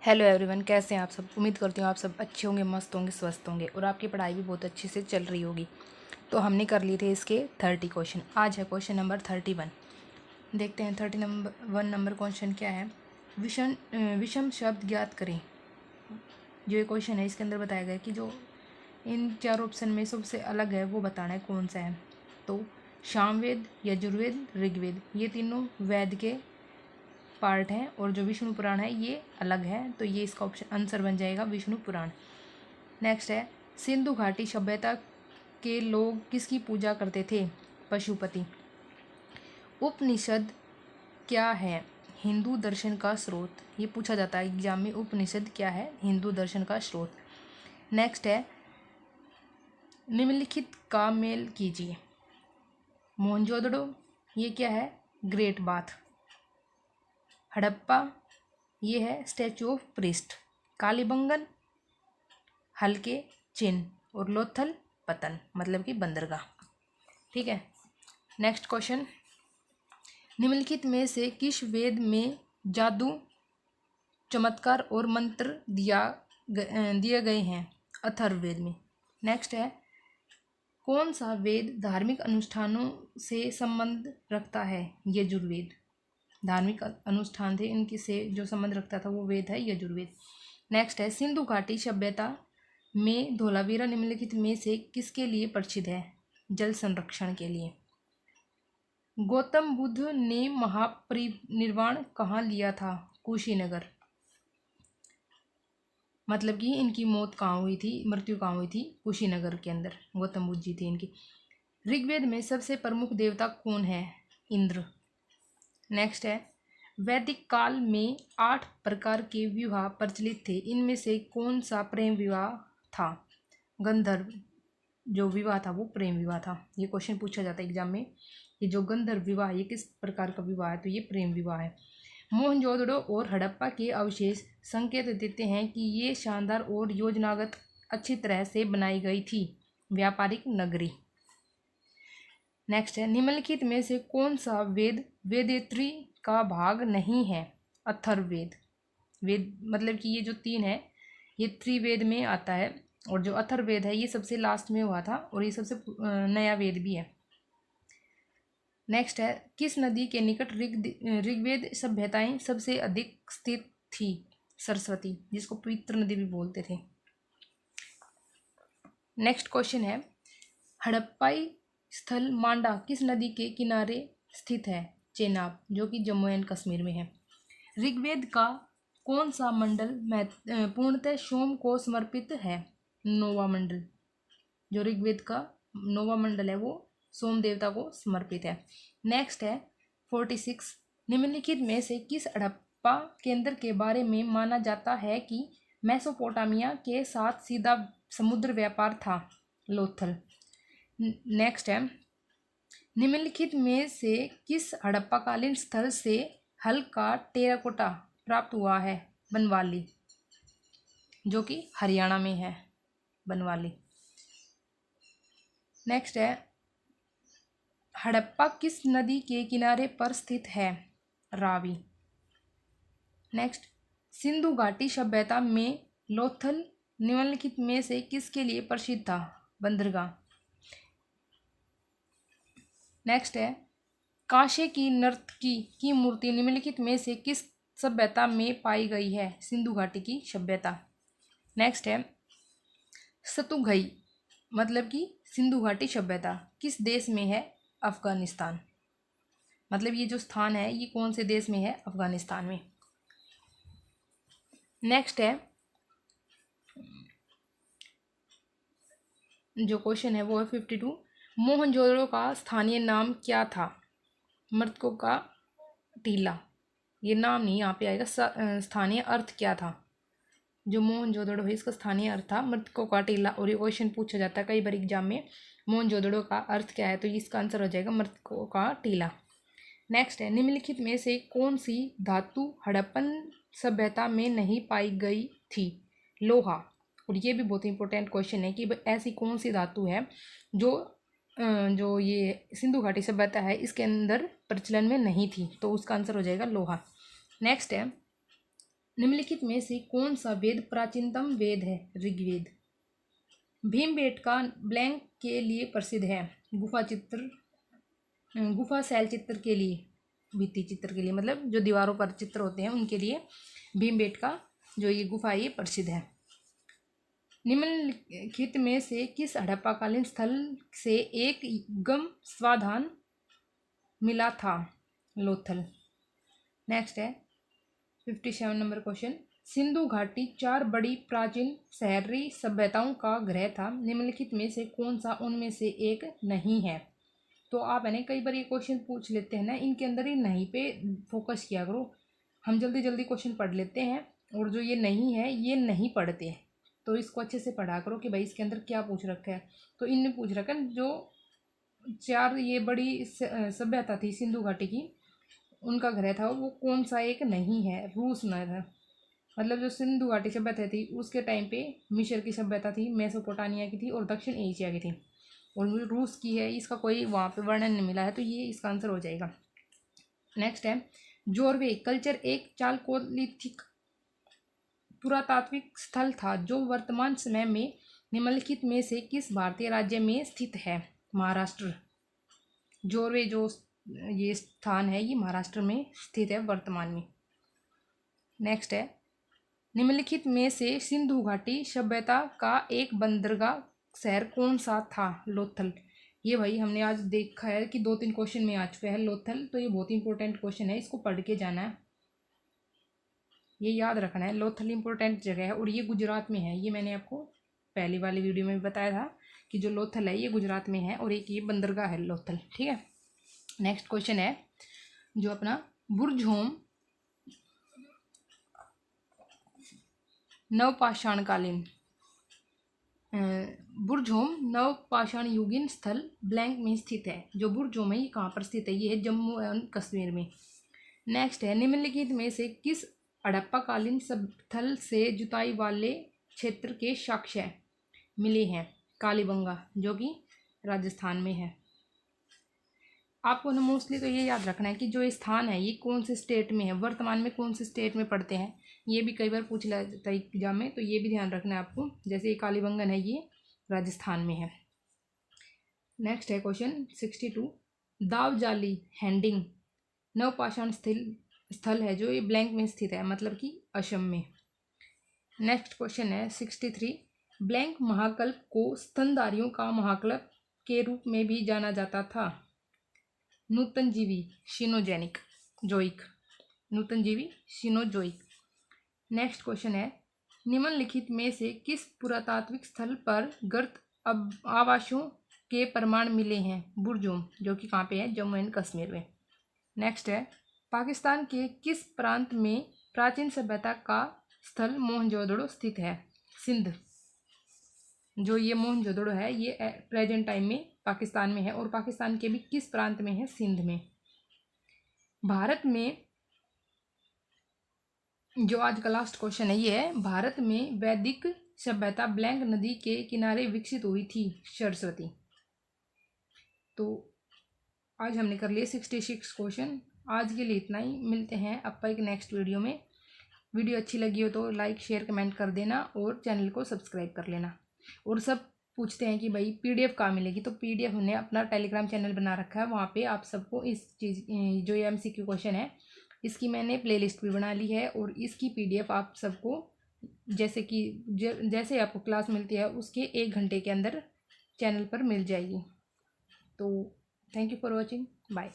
Hello everyone, कैसे हैं आप सब। उम्मीद करती हूँ आप सब अच्छे होंगे, मस्त होंगे, स्वस्थ होंगे और आपकी पढ़ाई भी बहुत अच्छे से चल रही होगी। तो हमने कर लिए थे इसके 30 क्वेश्चन। आज है क्वेश्चन नंबर 31। देखते हैं 31 नंबर क्वेश्चन क्या है। विषम शब्द ज्ञात करें। जो ये क्वेश्चन है इसके अंदर बताया गया है कि जो इन चार ऑप्शन में सबसे अलग है वो बताना है कौन सा है। तो सामवेद, यजुर्वेद, ऋग्वेद, ये तीनों वेद के पार्ट हैं और जो विष्णु पुराण है ये अलग है। तो ये इसका ऑप्शन आंसर बन जाएगा विष्णु पुराण। नेक्स्ट है सिंधु घाटी सभ्यता के लोग किसकी पूजा करते थे। पशुपति। उपनिषद क्या है। हिंदू दर्शन का स्रोत। ये पूछा जाता है एग्जाम में, उपनिषद क्या है। हिंदू दर्शन का स्रोत। नेक्स्ट है निम्नलिखित का मेल कीजिए। मोहनजोदड़ो, ये क्या है। Great bath. हड़प्पा, ये है स्टैचू ऑफ प्रिस्ट। कालीबंगन, हल्के चिन्ह। और लोथल पतन मतलब कि बंदरगाह। ठीक है। नेक्स्ट क्वेश्चन, निम्नलिखित में से किस वेद में जादू, चमत्कार और मंत्र दिए गए हैं। अथर्ववेद में। नेक्स्ट है कौन सा वेद धार्मिक अनुष्ठानों से संबंध रखता है। यजुर्वेद। धार्मिक अनुष्ठान थे इनकी से जो संबंध रखता था वो वेद है यजुर्वेद। नेक्स्ट है सिंधु घाटी सभ्यता में धोलावीरा निम्नलिखित में से किसके लिए प्रसिद्ध है। जल संरक्षण के लिए। गौतम बुद्ध ने महापरिनिर्वाण कहाँ लिया था। कुशीनगर। मतलब कि इनकी मौत कहाँ हुई थी, मृत्यु कहाँ हुई थी। कुशीनगर के अंदर गौतम बुद्ध जी थे इनकी। ऋग्वेद में सबसे प्रमुख देवता कौन है। इंद्र। नेक्स्ट है वैदिक काल में 8 प्रकार के विवाह प्रचलित थे, इनमें से कौन सा प्रेम विवाह था। गंधर्व जो विवाह था वो प्रेम विवाह था। ये क्वेश्चन पूछा जाता है एग्जाम में, ये जो गंधर्व विवाह ये किस प्रकार का विवाह है, तो ये प्रेम विवाह है। मोहनजोदड़ो और हड़प्पा के अवशेष संकेत देते हैं कि ये शानदार और योजनागत अच्छी तरह से बनाई गई थी व्यापारिक नगरी। नेक्स्ट है निम्नलिखित में से कौन सा वेद वेदेत्री का भाग नहीं है। अथर्ववेद। वेद मतलब कि ये जो 3 है ये त्रिवेद में आता है और जो अथर्ववेद है ये सबसे लास्ट में हुआ था और ये सबसे नया वेद भी है। नेक्स्ट है किस नदी के निकट ऋग्वेद सभ्यताएं सबसे अधिक स्थित थी। सरस्वती, जिसको पवित्र नदी भी बोलते थे। नेक्स्ट क्वेश्चन है हड़प्पाई स्थल मांडा किस नदी के किनारे स्थित है। चेनाब, जो कि जम्मू एंड कश्मीर में है। ऋग्वेद का कौन सा मंडल पूर्णतः सोम को समर्पित है। नोवा मंडल। जो ऋग्वेद का नोवा मंडल है वो सोम देवता को समर्पित है। नेक्स्ट है 46 निम्नलिखित में से किस हड़प्पा केंद्र के बारे में माना जाता है कि मेसोपोटामिया के साथ सीधा समुद्र व्यापार था। लोथल। नेक्स्ट है निम्नलिखित में से किस हड़प्पाकालीन स्थल से हल्का टेराकोटा प्राप्त हुआ है। बनवाली, जो कि हरियाणा में है बनवाली। नेक्स्ट है हड़प्पा किस नदी के किनारे पर स्थित है। रावी। नेक्स्ट सिंधु घाटी सभ्यता में लोथल निम्नलिखित में से किसके लिए प्रसिद्ध था। बंदरगाह। नेक्स्ट है कांसे की नर्तकी की मूर्ति निम्नलिखित में से किस सभ्यता में पाई गई है। सिंधु घाटी की सभ्यता। नेक्स्ट है सतुघई मतलब कि सिंधु घाटी सभ्यता किस देश में है। अफगानिस्तान। मतलब ये जो स्थान है ये कौन से देश में है। अफगानिस्तान में। नेक्स्ट है जो क्वेश्चन है वो है 52 मोहनजोदड़ो का स्थानीय नाम क्या था। मृतकों का टीला। ये नाम नहीं यहाँ पे आएगा। स्थानीय अर्थ क्या था। जो मोहनजोदड़ो है इसका स्थानीय अर्थ था मृतकों का टीला। और ये क्वेश्चन पूछा जाता है कई बार एग्जाम में, मोहनजोदड़ो का अर्थ क्या है, तो इसका आंसर हो जाएगा मृतकों का टीला। नेक्स्ट है निम्नलिखित में से कौन सी धातु हड़प्पन सभ्यता में नहीं पाई गई थी। लोहा। और ये भी बहुत इंपॉर्टेंट क्वेश्चन है कि ऐसी कौन सी धातु है जो ये सिंधु घाटी सभ्यता है इसके अंदर प्रचलन में नहीं थी, तो उसका आंसर हो जाएगा लोहा। नेक्स्ट है निम्नलिखित में से कौन सा वेद प्राचीनतम वेद है? ऋग्वेद। भीमबेटका ब्लैंक के लिए प्रसिद्ध है? गुफा शैल चित्र के लिए, भित्ति चित्र के लिए, मतलब जो दीवारों पर चित्र होते हैं उनके लिए भीमबेटका जो ये गुफा ये प्रसिद्ध है। निम्नलिखित में से किस हड़प्पाकालीन स्थल से एक गम स्वाधान मिला था? लोथल। नेक्स्ट है 57 नंबर क्वेश्चन। सिंधु घाटी 4 बड़ी प्राचीन शहरी सभ्यताओं का गृह था, निम्नलिखित में से कौन सा उनमें से एक नहीं है? तो आप है ना कई बार ये क्वेश्चन पूछ लेते हैं ना, इनके अंदर ही नहीं पे फोकस किया करो। हम जल्दी जल्दी क्वेश्चन पढ़ लेते हैं और जो ये नहीं है ये नहीं पढ़ते, तो इसको अच्छे से पढ़ा करो कि भाई इसके अंदर क्या पूछ रखा है। तो इनने पूछ रखा है जो 4 ये बड़ी सभ्यता थी सिंधु घाटी की, उनका ग्रह था वो कौन सा एक नहीं है? रूस न था। मतलब जो सिंधु घाटी सभ्यता थी उसके टाइम पे मिस्र की सभ्यता थी, मेसोपोटामिया की थी और दक्षिण एशिया की थी, और रूस की है, इसका कोई वहाँ पे वर्णन नहीं मिला है, तो ये इसका आंसर हो जाएगा। नेक्स्ट है जोरवे कल्चर एक चालकोलिथिक पुरातात्विक स्थल था जो वर्तमान समय में निम्नलिखित में से किस भारतीय राज्य में स्थित है? महाराष्ट्र। जोरवे जो ये स्थान है ये महाराष्ट्र में स्थित है वर्तमान में। नेक्स्ट है निम्नलिखित में से सिंधु घाटी सभ्यता का एक बंदरगाह शहर कौन सा था? लोथल। ये भाई हमने आज देखा है कि 2-3 क्वेश्चन में आ चुका है लोथल, तो ये बहुत इंपॉर्टेंट क्वेश्चन है, इसको पढ़ के जाना है, ये याद रखना है। लोथल इंपॉर्टेंट जगह है और ये गुजरात में है, ये मैंने आपको पहली वाली वीडियो में भी बताया था कि जो लोथल है ये गुजरात में है और एक ये बंदरगाह है लोथल। ठीक है। नेक्स्ट क्वेश्चन है जो अपना बुर्ज़होम नवपाषाणकालीन बुर्ज़होम नवपाषाण युगीन स्थल ब्लैंक में स्थित है। जो बुर्ज़होम है ये कहाँ पर स्थित है? ये है जम्मू एवं कश्मीर में। नेक्स्ट है निम्नलिखित में से किस हड़प्पाकालीन स्थल से जुताई वाले क्षेत्र के साक्ष्य मिले हैं? कालीबंगा जो कि राजस्थान में है। आपको ना मोस्टली तो ये याद रखना है कि जो स्थान है ये कौन से स्टेट में है, वर्तमान में कौन से स्टेट में पड़ते हैं, ये भी कई बार पूछ लेता है एग्जाम में, तो ये भी ध्यान रखना है आपको। जैसे ये कालीबंगन है ये राजस्थान में है। नेक्स्ट है क्वेश्चन 62 दावजाली हैंडिंग नवपाषाण स्थल है जो ये ब्लैंक में स्थित है, मतलब कि असम में। नेक्स्ट क्वेश्चन है 63 ब्लैंक महाकल्प को स्तनधारियों का महाकल्प के रूप में भी जाना जाता था? नूतनजीवी शिनोजेनिक जोइक, नूतनजीवी शिनोजोइक। नेक्स्ट क्वेश्चन है निम्नलिखित में से किस पुरातात्विक स्थल पर गर्त आवासों के प्रमाण मिले हैं? बुर्ज़होम जो कि कहाँ पे है? जम्मू एंड कश्मीर में। नेक्स्ट है पाकिस्तान के किस प्रांत में प्राचीन सभ्यता का स्थल मोहनजोदड़ो स्थित है? सिंध। जो ये मोहनजोदड़ो है ये प्रेजेंट टाइम में पाकिस्तान में है और पाकिस्तान के भी किस प्रांत में है? सिंध में। भारत में जो आज का लास्ट क्वेश्चन है ये है भारत में वैदिक सभ्यता ब्लैंक नदी के किनारे विकसित हुई थी? सरस्वती। तो आज हमने कर लिए 66 क्वेश्चन। आज के लिए इतना ही, मिलते हैं आपका एक नेक्स्ट वीडियो में। वीडियो अच्छी लगी हो तो लाइक शेयर कमेंट कर देना और चैनल को सब्सक्राइब कर लेना। और सब पूछते हैं कि भाई पीडीएफ कहाँ मिलेगी, तो पीडीएफ हमने अपना टेलीग्राम चैनल बना रखा है, वहाँ पे आप सबको इस चीज़ जो ये एमसीक्यू क्वेश्चन है इसकी मैंने प्लेलिस्ट भी बना ली है और इसकी पीडीएफ आप सबको जैसे आपको क्लास मिलती है उसके 1 घंटे के अंदर चैनल पर मिल जाएगी। तो thank you for watching, bye.